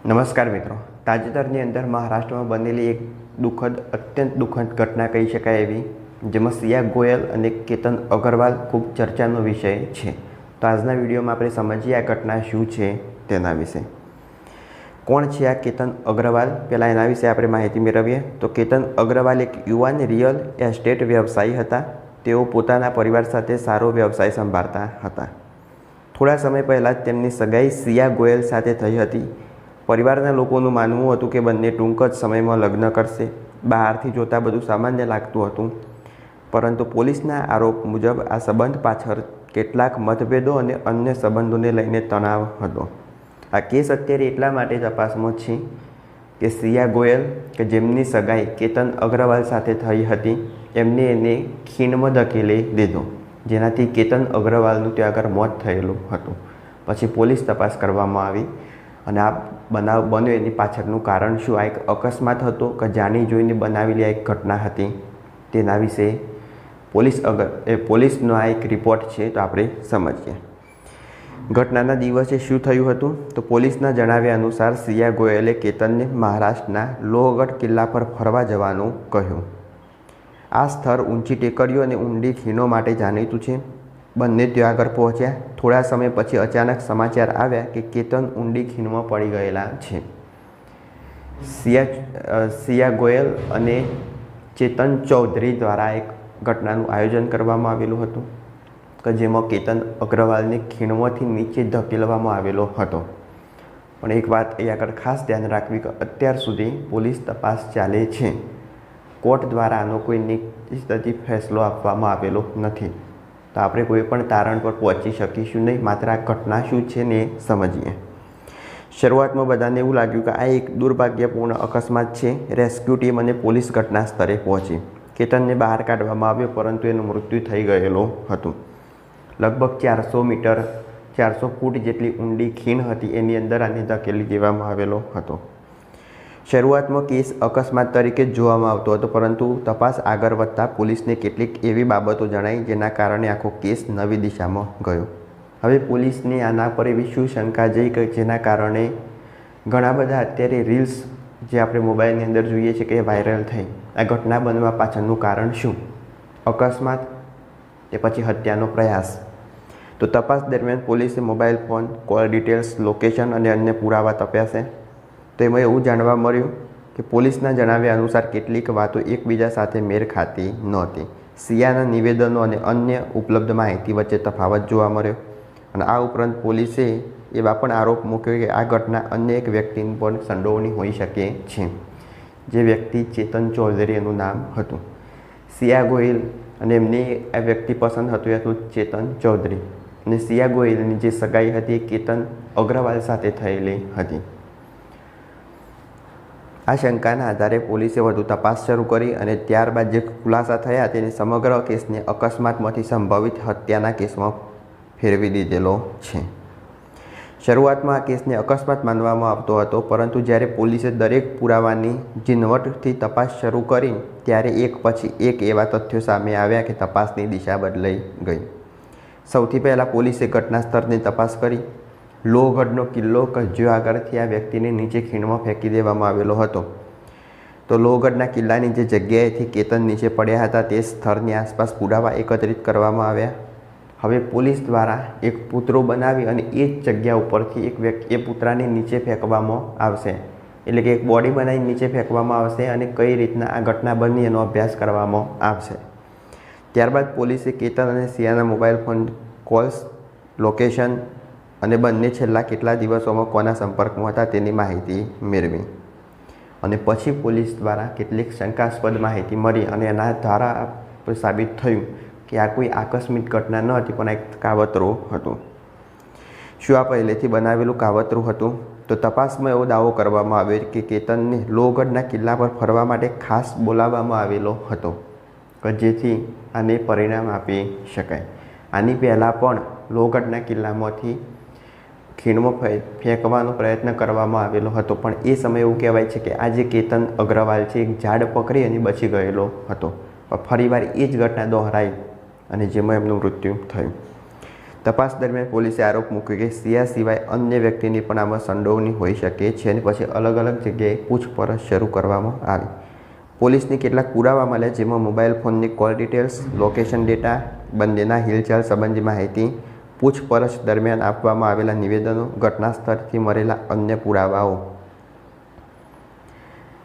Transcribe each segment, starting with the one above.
નમસ્કાર મિત્રો, તાજેતરની અંદર મહારાષ્ટ્રમાં બનેલી એક અત્યંત દુઃખદ ઘટના કહી શકાય એવી, જેમાં સિયા ગોયલ અને કેતન અગ્રવાલ ખૂબ ચર્ચાનો વિષય છે. તો આજના વિડીયોમાં આપણે સમજીએ આ ઘટના શું છે તેના વિશે. કોણ છે આ કેતન અગ્રવાલ? પહેલાં એના વિશે આપણે માહિતી મેળવીએ. તો કેતન અગ્રવાલ એક યુવાન રિયલ એસ્ટેટ વ્યવસાયી હતા. તેઓ પોતાના પરિવાર સાથે સારો વ્યવસાય સંભાળતા હતા. થોડા સમય પહેલાં જ તેમની સગાઈ સિયા ગોયલ સાથે થઈ હતી. પરિવારના લોકોનું માનવું હતું કે બંને ટૂંક જ સમયમાં લગ્ન કરશે. બહારથી જોતાં બધું સામાન્ય લાગતું હતું, પરંતુ પોલીસના આરોપ મુજબ આ સંબંધ પાછળ કેટલાક મતભેદો અને અન્ય સંબંધોને લઈને તણાવ હતો. આ કેસ અત્યારે એટલા માટે તપાસમાં છે કે સિયા ગોયલ, કે જેમની સગાઈ કેતન અગ્રવાલ સાથે થઈ હતી, એમને એને ખીણમાં ધકેલી દીધો, જેનાથી કેતન અગ્રવાલનું ત્યાં આગળ મોત થયેલું હતું. પછી પોલીસ તપાસ કરવામાં આવી અને આ બનાવ બન્યો એની પાછળનું કારણ શું, આ એક અકસ્માત હતો કે જાણી જોઈને બનાવેલી આ એક ઘટના હતી, તેના વિશે પોલીસનો આ એક રિપોર્ટ છે. તો આપણે સમજીએ ઘટનાના દિવસે શું થયું હતું. તો પોલીસના જણાવ્યા અનુસાર સિયા ગોયલે કેતનને મહારાષ્ટ્રના લોહગઢ કિલ્લા પર ફરવા જવાનું કહ્યું. આ સ્થળ ઊંચી ટેકરીઓ અને ઊંડી ખીણો માટે જાણીતું છે. બંને ત્યાં આગળ પહોંચ્યા. થોડા સમય પછી અચાનક સમાચાર આવ્યા કે કેતન ઊંડી ખીણમાં પડી ગયેલા છે. સિયા ગોયલ અને ચેતન ચૌધરી દ્વારા એક ઘટનાનું આયોજન કરવામાં આવેલું હતું કે જેમાં કેતન અગ્રવાલને ખીણમાંથી નીચે ધકેલવામાં આવેલો હતો. પણ એક વાત એ આગળ ખાસ ધ્યાન રાખવી કે અત્યાર સુધી પોલીસ તપાસ ચાલે છે. કોર્ટ દ્વારા આનો કોઈ નિશ્ચિત ફેસલો આપવામાં આવેલો નથી. તો આપણે કોઈ પણ તારણ પર પહોંચી શકીશું નહીં. માત્ર આ ઘટના શું છે ને એ સમજીએ. શરૂઆતમાં બધાને એવું લાગ્યું કે આ એક દુર્ભાગ્યપૂર્ણ અકસ્માત છે. રેસ્ક્યુ ટીમ અને પોલીસ ઘટના સ્થળે પહોંચી. કેતનને બહાર કાઢવામાં આવ્યો, પરંતુ એનું મૃત્યુ થઈ ગયેલું હતું. લગભગ 400 ફૂટ જેટલી ઊંડી ખીણ હતી, એની અંદર આને ધકેલી દેવામાં આવેલો હતો. શરૂઆતમાં કેસ અકસ્માત તરીકે જ જોવામાં આવતો હતો, પરંતુ તપાસ આગળ વધતા પોલીસને કેટલીક એવી બાબતો જણાઈ જેના કારણે આખો કેસ નવી દિશામાં ગયો. હવે પોલીસને આના પર એવી શું શંકા જઈ કે જેના કારણે ઘણા બધા અત્યારે રીલ્સ જે આપણે મોબાઈલની અંદર જોઈએ છે કે વાયરલ થઈ. આ ઘટના બનવા પાછળનું કારણ શું? અકસ્માત કે પછી હત્યાનો પ્રયાસ? તો તપાસ દરમિયાન પોલીસે mobile phone, call details, location અને અન્ય પુરાવા તપાસે. તો એમાં એવું જાણવા મળ્યું કે પોલીસના જણાવ્યા અનુસાર કેટલીક વાતો એકબીજા સાથે મેળ ખાતી નહોતી. સિયાના નિવેદનો અને અન્ય ઉપલબ્ધ માહિતી વચ્ચે તફાવત જોવા મળ્યો. અને આ ઉપરાંત પોલીસે એવા પણ આરોપ મૂક્યો કે આ ઘટના અન્ય એક વ્યક્તિની પણ સંડોવણી હોઈ શકે છે. જે વ્યક્તિ ચેતન ચૌધરી એનું નામ હતું. સિયા ગોયલ અને એમને આ વ્યક્તિ પસંદ હતું એ હતું ચેતન ચૌધરી. અને સિયા ગોયલની જે સગાઈ હતી એ કેતન અગ્રવાલ સાથે થયેલી હતી. આ શંકાના આધારે પોલીસે વધુ તપાસ શરૂ કરી અને ત્યારબાદ જે ખુલાસા થયા તેને સમગ્ર કેસને અકસ્માતમાંથી સંભવિત હત્યાના કેસમાં ફેરવી દીધેલો છે. શરૂઆતમાં આ કેસને અકસ્માત માનવામાં આવતો હતો, પરંતુ જ્યારે પોલીસે દરેક પુરાવાની ઝીણવટથી તપાસ શરૂ કરી ત્યારે એક પછી એક એવા તથ્યો સામે આવ્યા કે તપાસની દિશા બદલાઈ ગઈ. સૌથી પહેલાં પોલીસે ઘટના સ્થળની તપાસ કરી. લોહગઢનો કિલ્લો કે જ્યાં આગળથી આ વ્યક્તિને નીચે ખીણમાં ફેંકી દેવામાં આવેલો હતો. તો લોહગઢના કિલ્લાની જે જગ્યાએથી કેતન નીચે પડ્યા હતા તે સ્થળની આસપાસ પુરાવા એકત્રિત કરવામાં આવ્યા. હવે પોલીસ દ્વારા એક પુતળો બનાવી અને એ જ જગ્યા ઉપરથી એક વ્યક્તિ એ પુતળાને નીચે ફેંકવામાં આવશે. એટલે કે એક બોડી બનાવીને નીચે ફેંકવામાં આવશે અને કઈ રીતના આ ઘટના બની એનો અભ્યાસ કરવામાં આવશે. ત્યારબાદ પોલીસે કેતન અને સિયાના મોબાઈલ ફોન કોલ્સ, લોકેશન અને બંને છેલ્લા કેટલા દિવસોમાં કોના સંપર્કમાં હતા તેની માહિતી મેળવી. અને પછી પોલીસ દ્વારા કેટલીક શંકાસ્પદ માહિતી મળી અને એના દ્વારા સાબિત થયું કે આ કોઈ આકસ્મિક ઘટના ન હતી, પણ એક કાવતરું હતું. શું આ પહેલેથી બનાવેલું કાવતરું હતું? તો તપાસમાં એવો દાવો કરવામાં આવ્યો કે કેતનને લોહગઢના કિલ્લા પર ફરવા માટે ખાસ બોલાવવામાં આવેલો હતો કે જેથી આને પરિણામ આપી શકાય. આની પહેલાં પણ લોહગઢના કિલ્લામાંથી ખીણમાં ફેંકવાનો પ્રયત્ન કરવામાં આવેલો હતો, પણ એ સમયે એવું કહેવાય છે કે આ જે કેતન અગ્રવાલ છે એક ઝાડ પકડી અને બચી ગયેલો હતો. પણ ફરીવાર એ જ ઘટના દોહરાઈ અને જેમાં એમનું મૃત્યુ થયું. તપાસ દરમિયાન પોલીસે આરોપ મૂક્યો કે સિયા સિવાય અન્ય વ્યક્તિની પણ આમાં સંડોવણી હોઈ શકે છે અને પછી અલગ અલગ જગ્યાએ પૂછપરછ શરૂ કરવામાં આવી. પોલીસને કેટલાક પુરાવા મળ્યા, જેમાં મોબાઈલ ફોનની કોલ ડિટેલ્સ, લોકેશન ડેટા, બંનેના હિલચાલ સંબંધી માહિતી, પૂછપરછ દરમિયાન આપવામાં આવેલા નિવેદનો, ઘટના સ્થળથી મળેલા અન્ય પુરાવાઓ.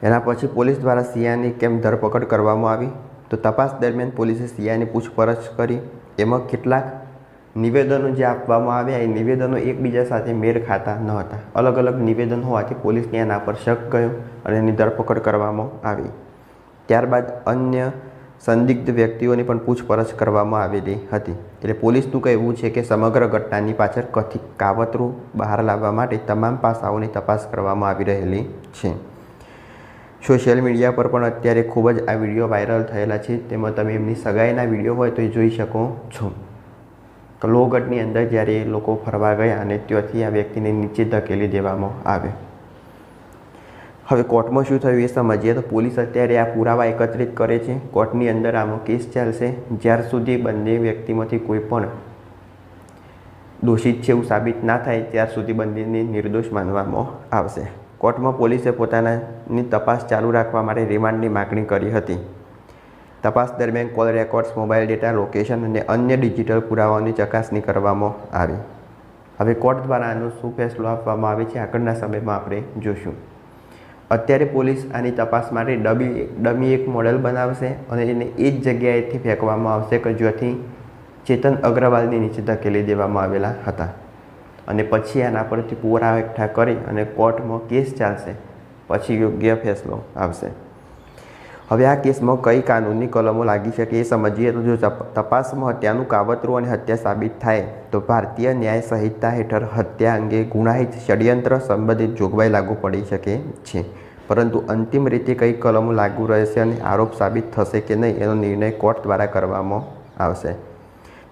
એના પછી પોલીસ દ્વારા સિયાની કેમ ધરપકડ કરવામાં આવી? તો તપાસ દરમિયાન પોલીસે સિયાની પૂછપરછ કરી. એમાં કેટલાક નિવેદનો જે આપવામાં આવ્યા એ નિવેદનો એકબીજા સાથે મેળ ખાતા ન હતા. અલગ અલગ નિવેદન હોવાથી પોલીસને એના પર શક ગયો અને એની ધરપકડ કરવામાં આવી. ત્યારબાદ અન્ય સંદિગ્ધ વ્યક્તિઓની પણ પૂછપરછ કરવામાં આવેલી હતી. એટલે પોલીસનું કહેવું છે કે સમગ્ર ઘટનાની પાછળ કથિત કાવતરું બહાર લાવવા માટે તમામ પાસાઓની તપાસ કરવામાં આવી રહેલી છે. સોશિયલ મીડિયા પર પણ અત્યારે ખૂબ જ આ વિડીયો વાયરલ થયેલા છે. તેમાં તમે એમની સગાઈના વિડીયો હોય તો એ જોઈ શકો છો. લોહગઢની અંદર જ્યારે એ લોકો ફરવા ગયા અને ત્યાંથી આ વ્યક્તિને નીચે ધકેલી દેવામાં આવે. હવે કોર્ટમાં શું થયું એ સમજીએ. તો પોલીસ અત્યારે આ પુરાવા એકત્રિત કરે છે. કોર્ટની અંદર આનો કેસ ચાલશે જ્યાર સુધી બંને વ્યક્તિમાંથી કોઈ પણ દોષિત છે એવું સાબિત ના થાય ત્યાર સુધી બંનેને નિર્દોષ માનવામાં આવશે. કોર્ટમાં પોલીસે પોતાની તપાસ ચાલુ રાખવા માટે રિમાન્ડની માગણી કરી હતી. તપાસ દરમિયાન call records, mobile data, location અને અન્ય ડિજિટલ પુરાવાઓની ચકાસણી કરવામાં આવી. હવે કોર્ટ દ્વારા આનો શું ફેસલો આપવામાં આવે છે આગળના સમયમાં આપણે જોશું. અત્યારે પોલીસ આની તપાસ માટે ડમી એક મોડેલ બનાવશે અને એને એ જ જગ્યાએથી ફેંકવામાં આવશે કે જ્યાંથી ચેતન અગ્રવાલની નીચે ધકેલી દેવામાં આવેલા હતા. અને પછી આના પરથી પુરાવા એકઠા કરી અને કોર્ટમાં કેસ ચાલશે. પછી યોગ્ય ફેસલો આવશે. હવે આ કેસમાં કઈ કાનૂની કલમો લાગી શકે એ સમજીએ. તો જો તપાસમાં હત્યાનું કાવતરું અને હત્યા સાબિત થાય તો ભારતીય ન્યાય સંહિતા હેઠળ હત્યા અંગે ગુનાહિત ષડયંત્ર સંબંધિત જોગવાઈ લાગુ પડી શકે છે. પરંતુ અંતિમ રીતે કઈ કલમો લાગુ રહેશે અને આરોપ સાબિત થશે કે નહીં એનો નિર્ણય કોર્ટ દ્વારા કરવામાં આવશે.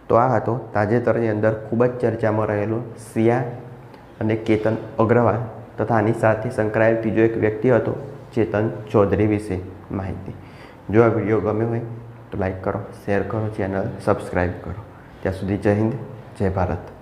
તો આ હતો તાજેતરની અંદર ખૂબ જ ચર્ચામાં રહેલો સિયા અને કેતન અગ્રવાલ તથા આની સાથે સંકળાયેલ ત્રીજો એક વ્યક્તિ હતો ચેતન ચૌધરી વિશે માહિતી. જો આ વિડીયો ગમ્યો હોય તો લાઈક કરો, શેર કરો, ચેનલ સબસ્ક્રાઈબ કરો. ત્યાં સુધી જય હિન્દ, જય ભારત.